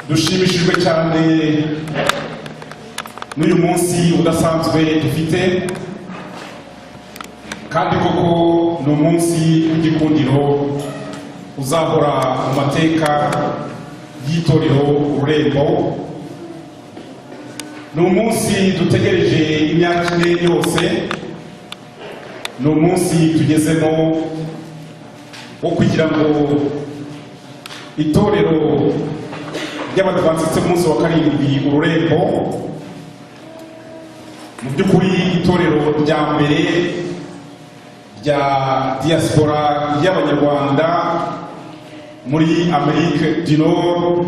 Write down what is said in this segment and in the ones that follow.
dushimishijwe cyane n'uyu munsi udasanzwe dufite kandi koko ni umunsi w'igikundiro uzahora mu mateka y'itorero Ururembo. Ni umunsi dutegereje imyaka ine yose, ni umunsi tugezemo wo kugira ngo itorero ry'abadivantiste umunsi wa karindwi Ururembo, mu by'ukuri itorero rya mbere rya diaspora y'abanyarwanda muri Amerique du Nord,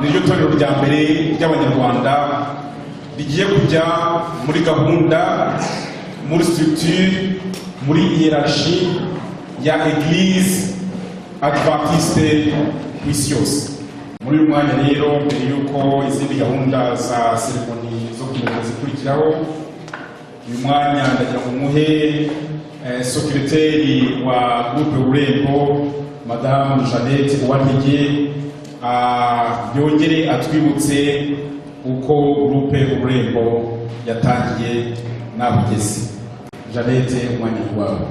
niryo torero rya mbere ry'abanyarwanda rigiye kujya muri gahunda, muri structure, muri hiérarchie ya Église Adventiste ku isi yose. Muri uyu mwanya rero, mbere y'uko izindi gahunda za seremoni zo kumenya zikurikiraho, uyu mwanya ndagira ngo muhe secrétaire wa groupe Ururembo Madame Jeannette Uwantege yongere atwibutse uko groupe Ururembo yatangiye n'abugezi. Jeannette, umwanya wawe.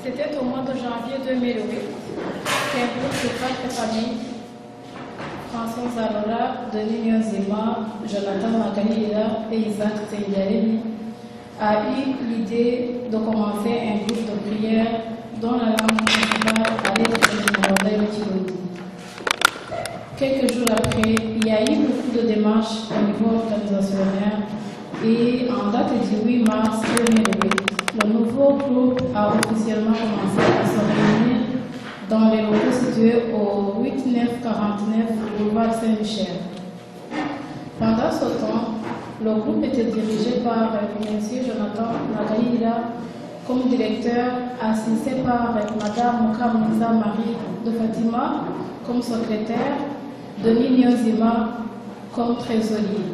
C'était au mois de janvier 2008 qu'un groupe de 4 familles, François Zalora, Denis Nyonzima, Jonathan Magalira et Isaac Teyaremi, a eu l'idée de commencer un groupe de prière dont la langue principale allait être le Kirundi. Quelques jours après, il y a eu beaucoup de démarches au niveau organisationnel et en date du 8 mars 2008, le nouveau groupe a officiellement commencé à se réunir dans les locaux situés au 8949 boulevard Saint-Michel. Pendant ce temps, le groupe était dirigé par M. Jonathan Magalira comme directeur, assisté par Mme Kamuza Marie de Fatima comme secrétaire, Denis Nyonzima comme trésorier.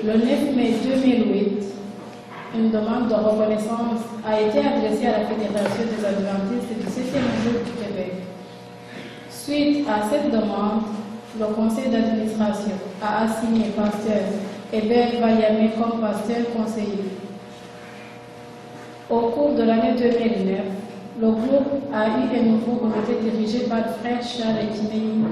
Le 9 mai 2008, une demande de reconnaissance a été adressée à la Fédération des Adventistes du 7e jour du Québec. Suite à cette demande, le conseil d'administration a assigné pasteur Hébert Valiamé comme pasteur conseiller. Au cours de l'année 2009, le groupe a eu un nouveau comité dirigé par frère Charles Kimei,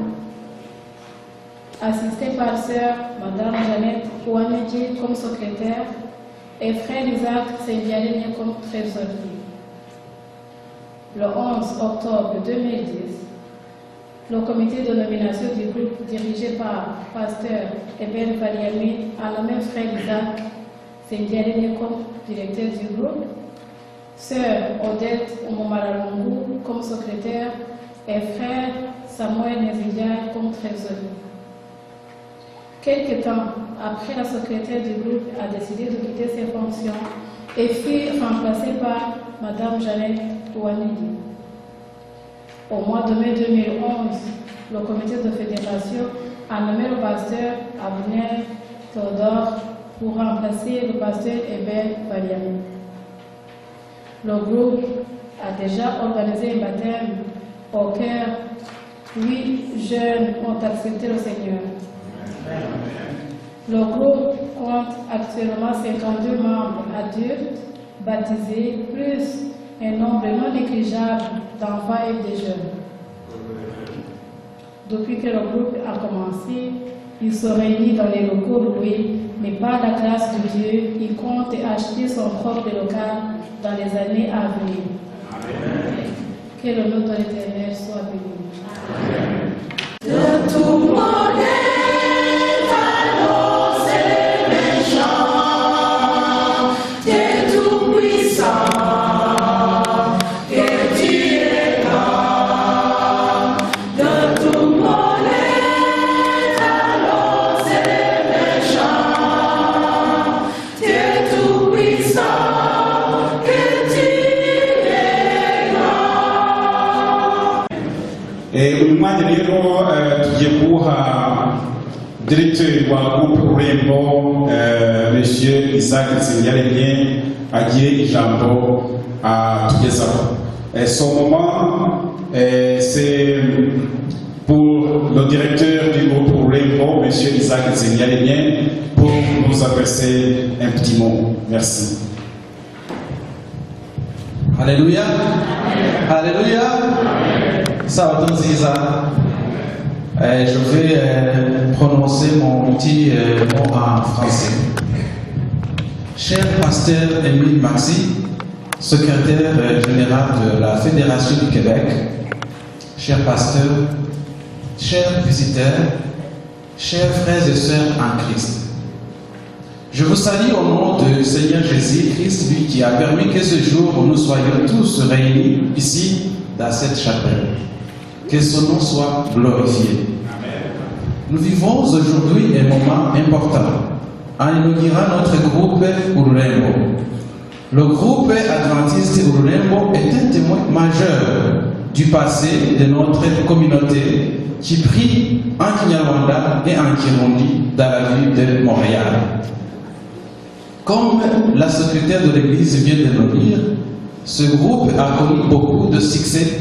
assisté par sœur Madame Jeannette Ouamedji comme secrétaire et frère Isaac Teyaremi comme trésorier. Le 11 octobre 2010, le comité de nomination du groupe dirigé par pasteur Hébert Valiamé a nommé frère Isaac Teyaremi comme directeur du groupe, sœur Odette Omomaralungu comme secrétaire et frère Samuel Nezidia comme trésorier. Quelque temps après, la secrétaire du groupe a décidé de quitter ses fonctions et fut remplacée par Mme Jeannette Ouamedji. Au mois de mai 2011, le comité de fédération a nommé le pasteur Abner Théodore pour remplacer le pasteur Hébert Valiamé. Le groupe a déjà organisé un baptême au cœur. 8 jeunes ont accepté le Seigneur. Le groupe compte actuellement 52 membres adultes baptisés, plus un nombre non négligeable d'enfants et de jeunes. Depuis que le groupe a commencé, il se réunit dans les locaux loués, mais par la grâce de Dieu, il compte acheter son propre local dans les années à venir. Amen. Que le nom de l'Éternel soit béni. De tout monde. directeur wa groupe Urembo monsieur Isaac Nsengiyaremye agiye ijambo tugezaho. Son moment c'est pour le directeur du groupe Urembo, monsieur Isaac Nsengiyaremye, pour nous adresser un petit mot. Merci. Alléluia. Alléluia. Ça va, Ziza. Je vais prononcer mon petit mot en français. Cher pasteur Émile Maxi, secrétaire général de la Fédération du Québec, cher pasteur, chers visiteurs, chers frères et sœurs en Christ, je vous salue au nom du Seigneur Jésus-Christ, lui qui a permis que ce jour où nous soyons tous réunis ici dans cette chapelle. Que son nom soit glorifié. Nous vivons aujourd'hui un moment important en inaugurant notre groupe Urembo. Le groupe adventiste Urembo est un témoin majeur du passé de notre communauté qui prie en Kinyarwanda et en Kirundi dans la ville de Montréal. Comme la secrétaire de l'Église vient de le dire, ce groupe a connu beaucoup de succès,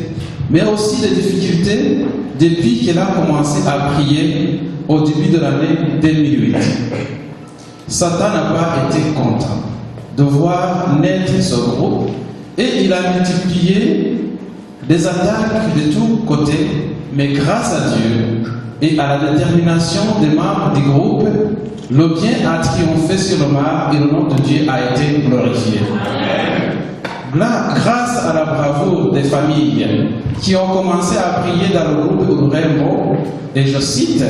mais aussi des difficultés depuis qu'elle a commencé à prier au début de l'année 2008. Satan n'a pas été content de voir naître ce groupe et il a multiplié des attaques de tous côtés, mais grâce à Dieu et à la détermination des membres du groupe, le bien a triomphé sur le mal et le nom de Dieu a été glorifié. Grâce à la bravoure des familles qui ont commencé à prier dans le groupe Urembo, et je cite,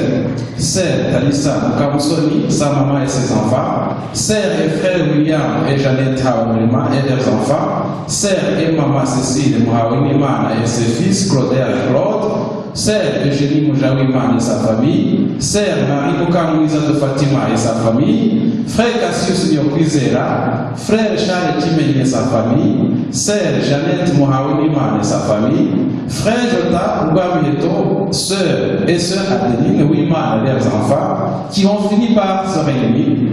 Sœur Talissa Mukamusoni, sa maman et ses enfants, Sœur et frère William et Jeannette Haoulima et leurs enfants, Sœur et maman Cécile Mouhawinimana et ses fils Claudel et Claude, Sœur Eugénie Moujawimana et sa famille, Sœur Marie Mukamouiza de Fatima et sa famille, Frère Cassius Nyokwizera, Frère Charles Timeni et sa famille, Sœur Jeannette Mouhawinimana et sa famille, Frère Jota Ubamieto, Sœur et Sœur Adeline Wimana et leurs enfants, qui ont fini par se réunir.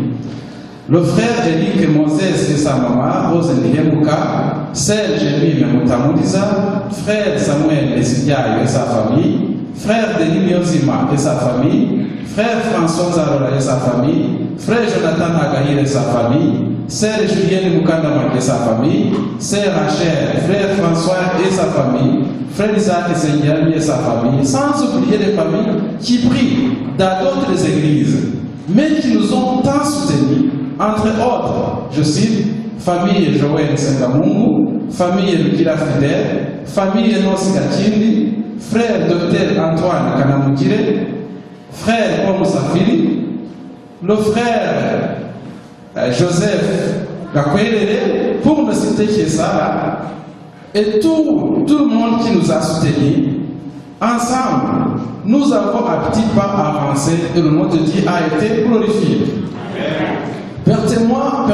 Le frère Eric Moses et sa maman, Rose Ndihemuka, Sœur Jérémie Mutamudiza, Frère Samuel Esidiaï et sa famille, Frère Denis Miozima et sa famille, Frère François Zarola et sa famille, Frère Jonathan Agahir et sa famille, Sœur Julienne Mukandama et sa famille, Sœur Rachel, Frère François et sa famille, Frère Isaac Nsengiyaremye et sa famille, sans oublier les familles qui prient dans d'autres églises, mais qui nous ont tant soutenus. Entre autres, je cite, famille Joël Sengamungu, famille Lukila Fidel, famille Enos Gatindi, frère Dr Antoine Kanamugire, frère Paul Safiri, le frère Joseph Gakwelele, pour ne citer que ça, et tout le monde qui nous a soutenus. Ensemble, nous avons à petits pas avancé et le nom de Dieu a été glorifié. Permettez-moi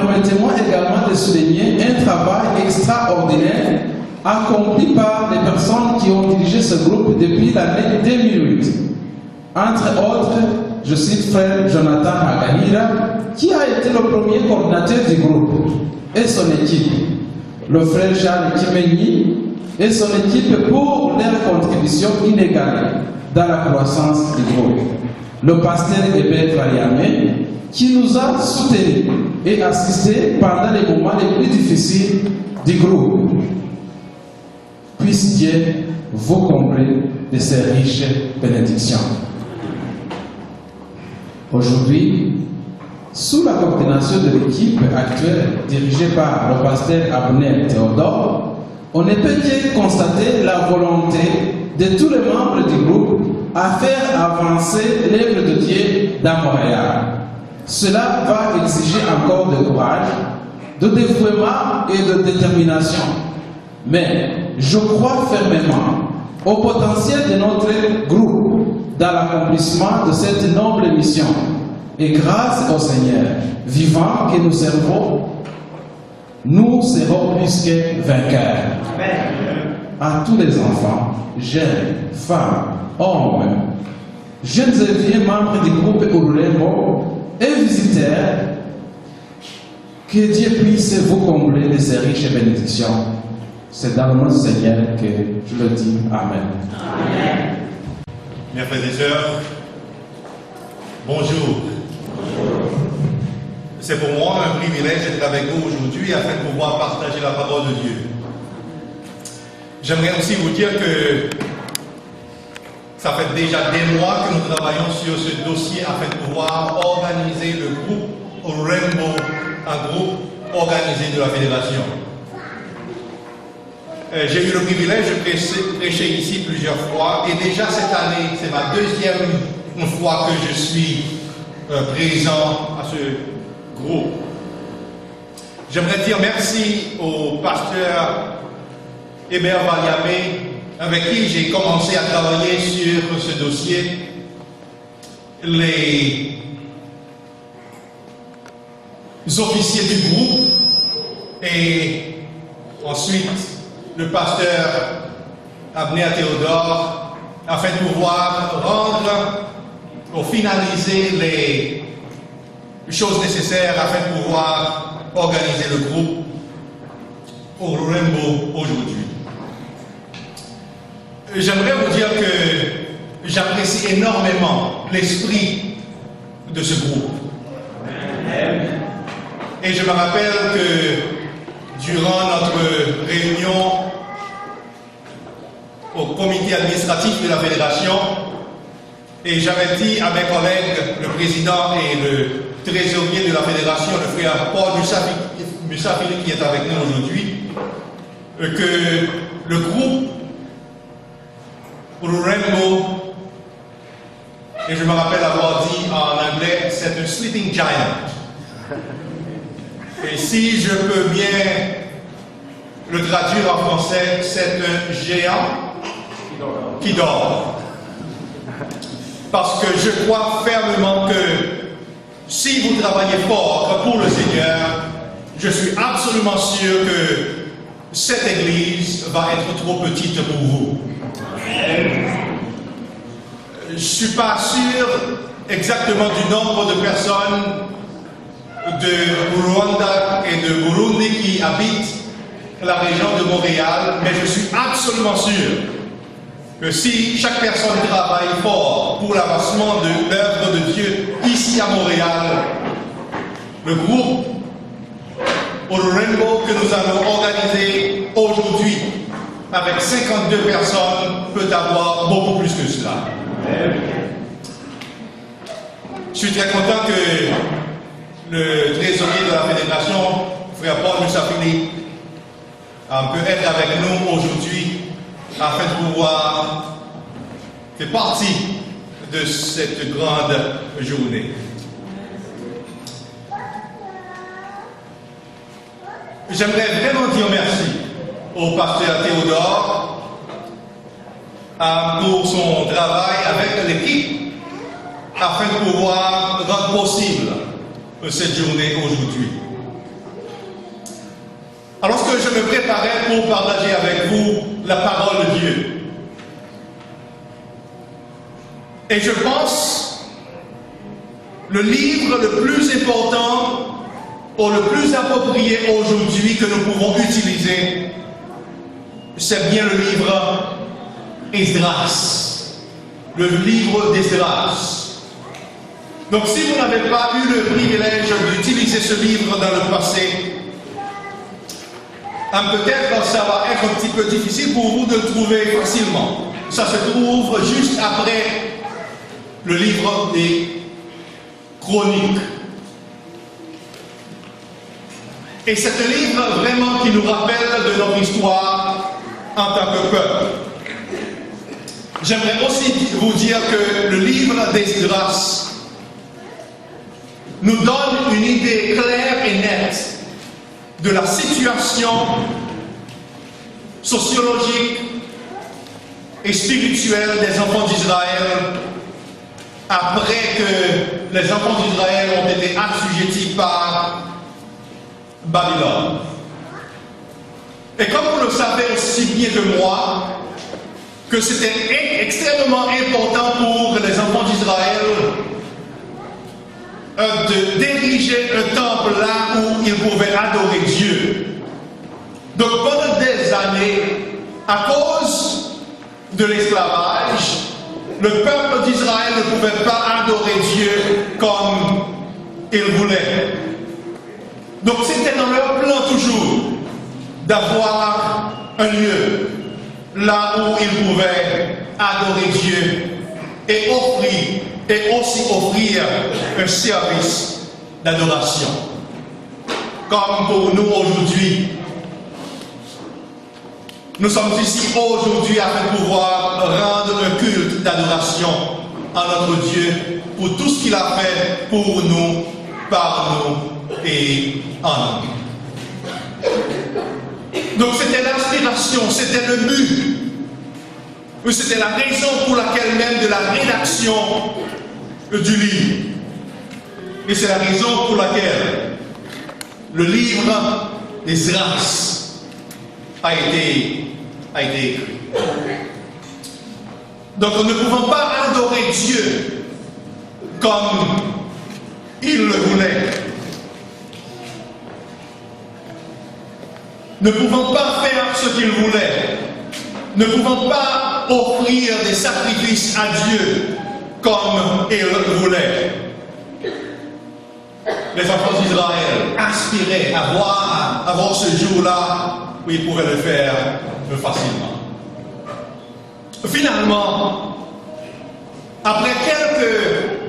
également de souligner un travail extraordinaire accompli par les personnes qui ont dirigé ce groupe depuis l'année 2008. Entre autres, je cite frère Jonathan Agahira, qui a été le premier coordinateur du groupe, et son équipe, le frère Charles Kimeni et son équipe pour leur contribution inégalée dans la croissance du groupe. Le pasteur Hébert Variamé, qui nous a soutenus et assistés pendant les moments les plus difficiles du groupe. Puisse Dieu vous combler de ses riches bénédictions. Aujourd'hui, sous la coordination de l'équipe actuelle dirigée par le pasteur Abner Théodore, on ne peut que constater la volonté de tous les membres du groupe à faire avancer l'œuvre de Dieu dans Montréal. Cela va exiger encore de courage, de dévouement et de détermination. Mais je crois fermement au potentiel de notre groupe dans l'accomplissement de cette noble mission. Et grâce au Seigneur vivant que nous servons, nous serons plus que vainqueurs. À tous les enfants, jeunes, femmes, hommes, jeunes et vieux membres du groupe Ururembo et visiteurs, que Dieu puisse vous combler de ses riches bénédictions. C'est dans le nom du Seigneur que je le dis. Amen. Amen. Mes frères et sœurs, bonjour. C'est pour moi un privilège d'être avec vous aujourd'hui afin de pouvoir partager la parole de Dieu. J'aimerais aussi vous dire que ça fait déjà des mois que nous travaillons sur ce dossier afin de pouvoir organiser le groupe Ururembo, un groupe organisé de la fédération. J'ai eu le privilège de prêcher ici plusieurs fois et déjà cette année, c'est ma deuxième fois que je suis présent à ce groupe. J'aimerais dire merci au pasteur Hébert Valiamé avec qui j'ai commencé à travailler sur ce dossier. Les officiers du groupe et ensuite le pasteur Abner Théodore afin de pouvoir rendre ou finaliser les choses nécessaires afin de pouvoir organiser le groupe Ururembo aujourd'hui. J'aimerais vous dire que j'apprécie énormément l'esprit de ce groupe. Et je me rappelle que durant notre réunion au comité administratif de la fédération, et j'avais dit à mes collègues, le président et le trésorier de la fédération, le frère Paul Musafili qui est avec nous aujourd'hui, que le groupe Ururembo, et je me rappelle avoir dit en anglais, c'est un sleeping giant. Et si je peux bien le traduire en français, c'est un géant qui dort. Parce que je crois fermement que si vous travaillez fort pour le Seigneur, je suis absolument sûr que cette église va être trop petite pour vous. Je ne suis pas sûr exactement du nombre de personnes de Rwanda et de Burundi qui habitent la région de Montréal, mais je suis absolument sûr que si chaque personne travaille fort pour l'avancement de l'œuvre de Dieu ici à Montréal, le groupe Ururembo que nous allons organiser aujourd'hui avec 52 personnes peut avoir beaucoup plus que cela. Je suis très content que le trésorier de la fédération, frère Paul Musafili, peut être avec nous aujourd'hui afin de pouvoir faire partie de cette grande journée. J'aimerais vraiment dire merci au pasteur Théodore pour son travail avec l'équipe afin de pouvoir rendre possible cette journée aujourd'hui. Alors que je me préparais pour partager avec vous la parole de Dieu, et je pense le livre le plus important ou le plus approprié aujourd'hui que nous pouvons utiliser, c'est bien le livre Esdras, le livre d'Esdras. Donc si vous n'avez pas eu le privilège d'utiliser ce livre dans le passé, peut-être ça va être un petit peu difficile pour vous de le trouver facilement. Ça se trouve juste après le livre des Chroniques. Et c'est un livre vraiment qui nous rappelle de notre histoire en tant que peuple. J'aimerais aussi vous dire que le livre d'Esdras nous donne une idée claire et nette de la situation sociologique et spirituelle des enfants d'Israël après que les enfants d'Israël ont été assujettis par Babylone. Et comme vous le savez aussi bien que moi, que c'était extrêmement important pour les enfants d'Israël de d'ériger un temple là où ils pouvaient adorer Dieu. Donc pendant des années, à cause de l'esclavage, le peuple d'Israël ne pouvait pas adorer Dieu comme il voulait. Donc c'était dans leur plan toujours d'avoir un lieu là où ils pouvaient adorer Dieu et aussi offrir un service d'adoration. Comme pour nous aujourd'hui, nous sommes ici aujourd'hui afin de pouvoir rendre un culte d'adoration à notre Dieu pour tout ce qu'il a fait pour nous, par nous et en nous. Donc c'était l'inspiration, c'était le but, c'était la raison pour laquelle même de la rédaction du livre. Et c'est la raison pour laquelle le livre des Grâces a été écrit. Donc nous ne pouvons pas adorer Dieu comme il le voulait. Ne pouvons pas faire ce qu'il voulait. Ne pouvons pas offrir des sacrifices à Dieu comme il le voulait. Les enfants d'Israël aspiraient à avoir ce jour-là où ils pouvaient le faire facilement. Finalement, après quelques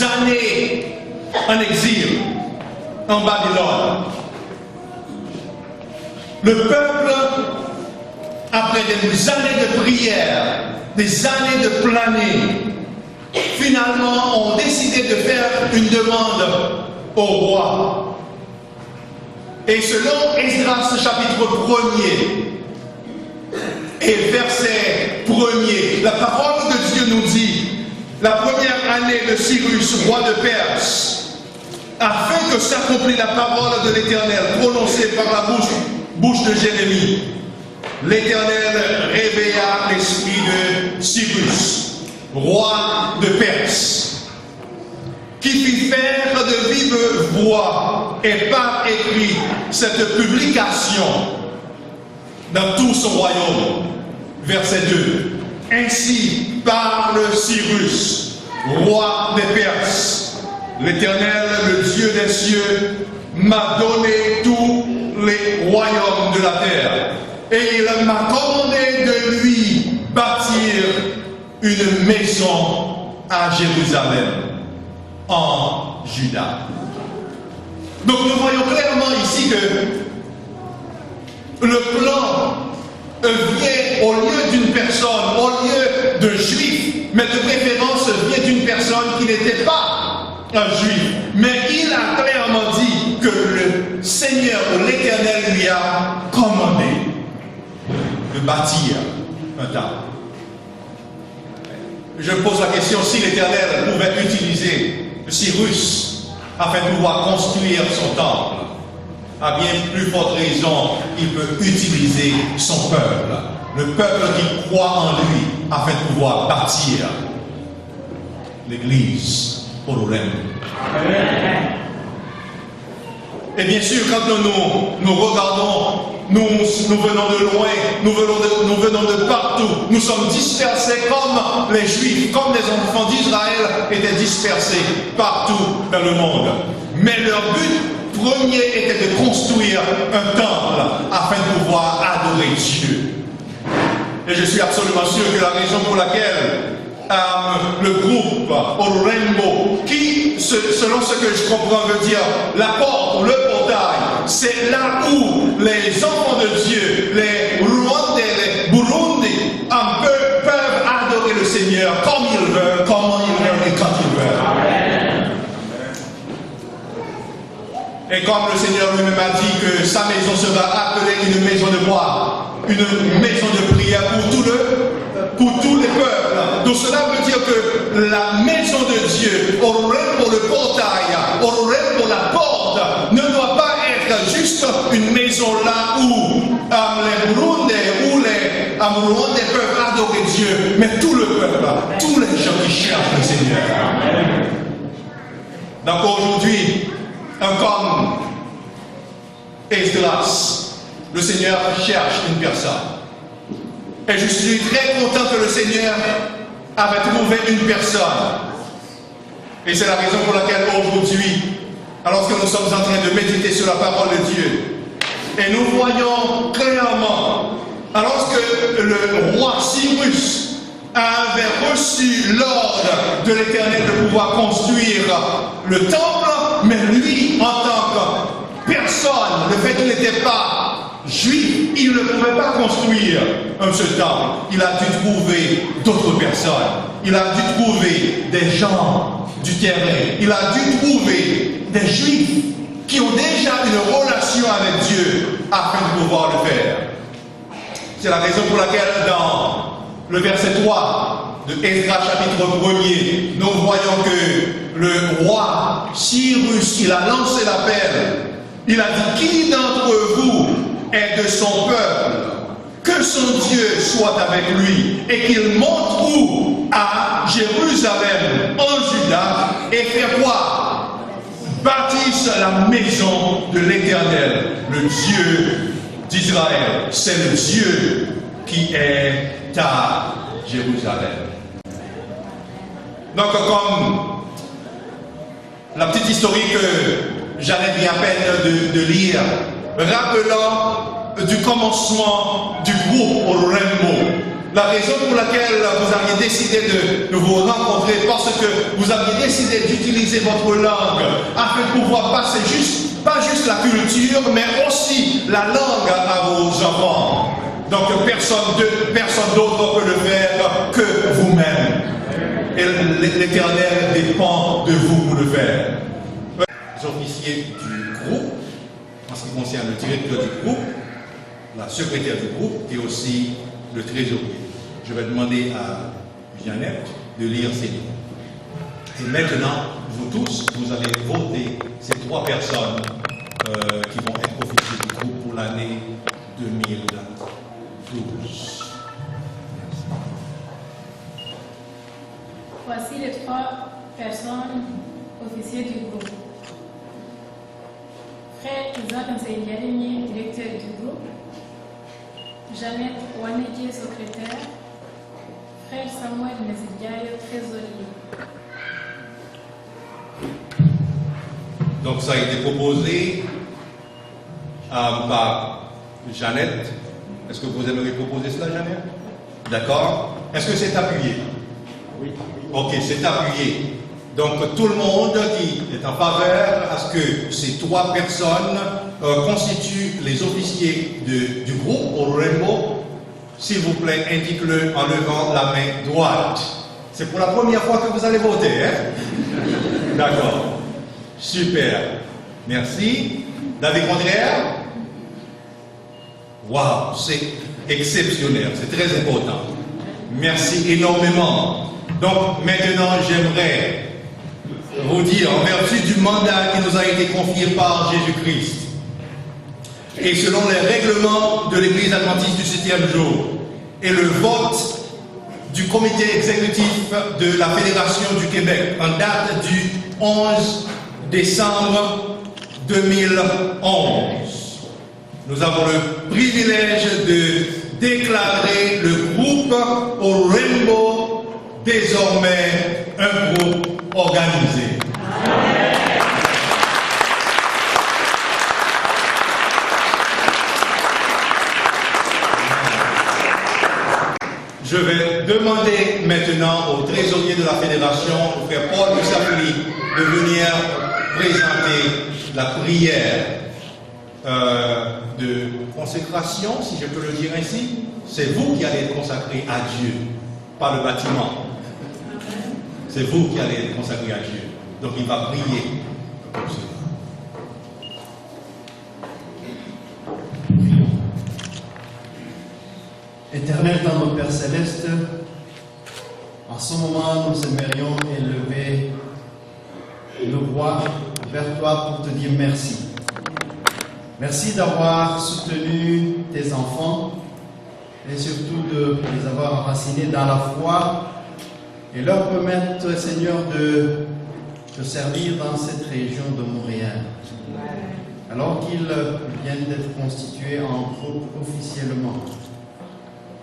années en exil en Babylone, le peuple, après des années de prière, des années de planer, finalement ont décidé de faire une demande au roi. Et selon Esdras chapitre 1er et verset 1er, la parole de Dieu nous dit, la première année de Cyrus, roi de Perse, afin que s'accomplisse la parole de l'Éternel prononcée par la bouche de Jérémie, l'Éternel réveilla l'esprit de Cyrus, roi de Perse, qui fit faire de vive voix et par écrit cette publication dans tout son royaume. Verset 2. Ainsi parle Cyrus, roi des Perses. L'Éternel, le Dieu des cieux, m'a donné tous les royaumes de la terre. Et il m'a commandé de lui bâtir une maison à Jérusalem, en Juda. Donc nous voyons clairement ici que le plan vient au lieu d'une personne, au lieu d'un juif, mais de préférence vient d'une personne qui n'était pas un juif. Mais il a clairement dit que le Seigneur, l'Éternel, lui a commandé de bâtir un temple. Je pose la question si l'Éternel pouvait utiliser Cyrus afin de pouvoir construire son temple. À bien plus forte raison, il peut utiliser son peuple, le peuple qui croit en lui, afin de pouvoir bâtir l'Église pour le règne. Et bien sûr, quand nous regardons, nous venons de loin, nous venons de partout, nous sommes dispersés comme les Juifs, comme les enfants d'Israël étaient dispersés partout dans le monde. Mais leur but premier était de construire un temple afin de pouvoir adorer Dieu. Et je suis absolument sûr que la raison pour laquelle le groupe Orembo, qui, selon ce que je comprends, veut dire la porte, le portail, c'est là où les enfants de Dieu, les Rwandais, les Burundis, peuvent adorer le Seigneur comme ils veulent, comment ils veulent et quand ils veulent. Et comme le Seigneur lui-même a dit que sa maison sera appelée une maison de bois, une maison de prière pour tous les peuples. Donc cela veut dire que la maison de Dieu, pour le portail, pour la porte, ne doit pas être juste une maison là où les Burundais ou les Rwandais mais tout le peuple, tous les gens qui cherchent le Seigneur. Donc aujourd'hui, comme Esdras, le Seigneur cherche une personne. Et je suis très content que le Seigneur avait trouvé une personne. Et c'est la raison pour laquelle aujourd'hui, alors que nous sommes en train de méditer sur la parole de Dieu, et nous voyons clairement, alors que le roi Cyrus avait reçu l'ordre de l'Éternel de pouvoir construire le temple, mais lui, en tant que personne, le fait qu'il n'était pas juif, il ne pouvait pas construire ce temple. Il a dû trouver d'autres personnes. Il a dû trouver des gens du terrain. Il a dû trouver des juifs qui ont déjà une relation avec Dieu afin de pouvoir le faire. C'est la raison pour laquelle dans le verset 3 de Esdras chapitre 1er, nous voyons que le roi Cyrus, il a lancé l'appel. Il a dit, qui d'entre vous est de son peuple? Que son Dieu soit avec lui et qu'il monte où? À Jérusalem, en Juda, et fait quoi? Bâtisse la maison de l'Éternel, le Dieu d'Israël. C'est le Dieu qui est à Jérusalem. Donc, comme la petite historique que Jeannette vient à peine de lire, rappelant du commencement du groupe au Rainbow. La raison pour laquelle vous aviez décidé de vous rencontrer, parce que vous aviez décidé d'utiliser votre langue afin de pouvoir passer pas juste la culture, mais aussi la langue à vos enfants. Donc personne d'autre peut le faire que vous-même. Et l'Éternel dépend de vous pour le faire. Les officiers du groupe, en ce qui concerne le directeur du groupe, la secrétaire du groupe et aussi le trésorier. Je vais demander à Jeannette de lire ces livres. Et maintenant, vous tous, vous allez voter ces 3 personnes qui vont être officiers du groupe pour l'année 2012. Voici les 3 personnes officiers du groupe. Frère Isaac Nsengyarimye, directeur du groupe. Jeannette Waneki, secrétaire. Frère Samuel Nezidiayo, trésorier. Donc ça a été proposé par Jeannette. Est-ce que vous aimeriez proposer cela, Jeannette? D'accord. Est-ce que c'est appuyé? Oui. Ok, c'est appuyé. Donc tout le monde qui est en faveur à ce que ces 3 personnes constituent les officiers du groupe au Rainbow, s'il vous plaît, indique-le en levant la main droite. C'est pour la première fois que vous allez voter, hein? D'accord. Super. Merci. David Contraire? Waouh, c'est exceptionnel, c'est très important. Merci énormément. Donc maintenant, j'aimerais vous dire, en vertu du mandat qui nous a été confié par Jésus-Christ, et selon les règlements de l'Église adventiste du 7e jour, et le vote du comité exécutif de la Fédération du Québec en date du 11 décembre 2011, nous avons le privilège de déclarer le groupe au Rainbow désormais un groupe organisé. Je vais demander maintenant au trésorier de la fédération, au frère Paul Moussafli, de venir présenter la prière de consécration, si je peux le dire ainsi. C'est vous qui allez être consacré à Dieu, pas le bâtiment. C'est vous qui allez être consacré à Dieu. Donc il va prier comme cela. Éternel dans notre Père Céleste, en ce moment nous aimerions élever nos voix vers toi pour te dire merci. Merci d'avoir soutenu tes enfants et surtout de les avoir enracinés dans la foi et leur permettre, Seigneur, de servir dans cette région de Montréal. Alors qu'ils viennent d'être constitués en groupe officiellement.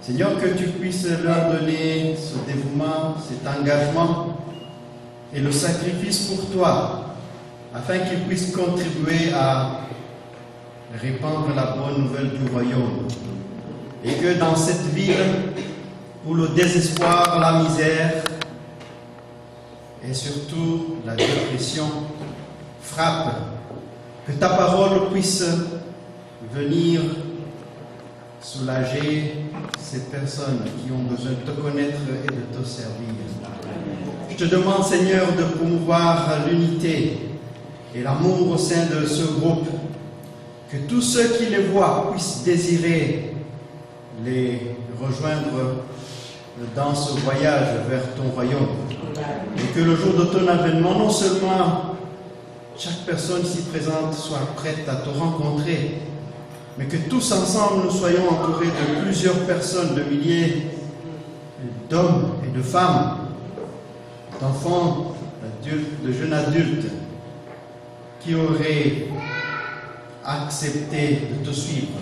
Seigneur, que tu puisses leur donner ce dévouement, cet engagement et le sacrifice pour toi, afin qu'ils puissent contribuer à répandre la bonne nouvelle du royaume. Et que dans cette ville où le désespoir, la misère et surtout la dépression frappent, que ta parole puisse venir soulager ces personnes qui ont besoin de te connaître et de te servir. Je te demande, Seigneur, de promouvoir l'unité et l'amour au sein de ce groupe, que tous ceux qui les voient puissent désirer les rejoindre dans ce voyage vers ton royaume. Et que le jour de ton avènement, non seulement chaque personne ici présente soit prête à te rencontrer, mais que tous ensemble nous soyons entourés de plusieurs personnes, de milliers d'hommes et de femmes, d'enfants, d'adultes, de jeunes adultes, qui auraient accepté de te suivre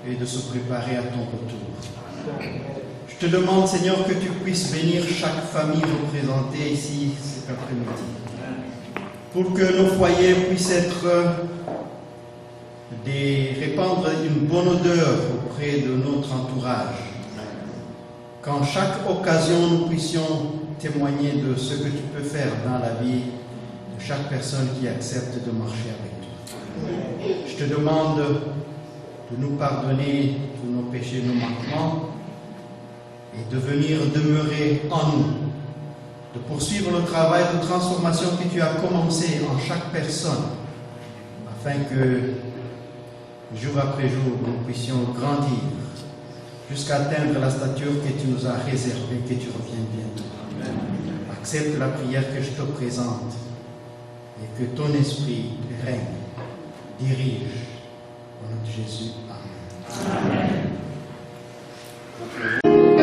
et de se préparer à ton retour. Je te demande, Seigneur, que tu puisses bénir chaque famille représentée ici cet après-midi, pour que nos foyers puissent être répandre une bonne odeur auprès de notre entourage. Qu'en chaque occasion, nous puissions témoigner de ce que tu peux faire dans la vie de chaque personne qui accepte de marcher avec toi. Je te demande de nous pardonner tous nos péchés, nos manquements, et de venir demeurer en nous, de poursuivre le travail de transformation que tu as commencé en chaque personne, afin que jour après jour, nous puissions grandir jusqu'à atteindre la stature que tu nous as réservée, que tu reviennes bientôt. Accepte la prière que je te présente et que ton esprit règne, dirige. Au nom de Jésus. Amen. Amen.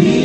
We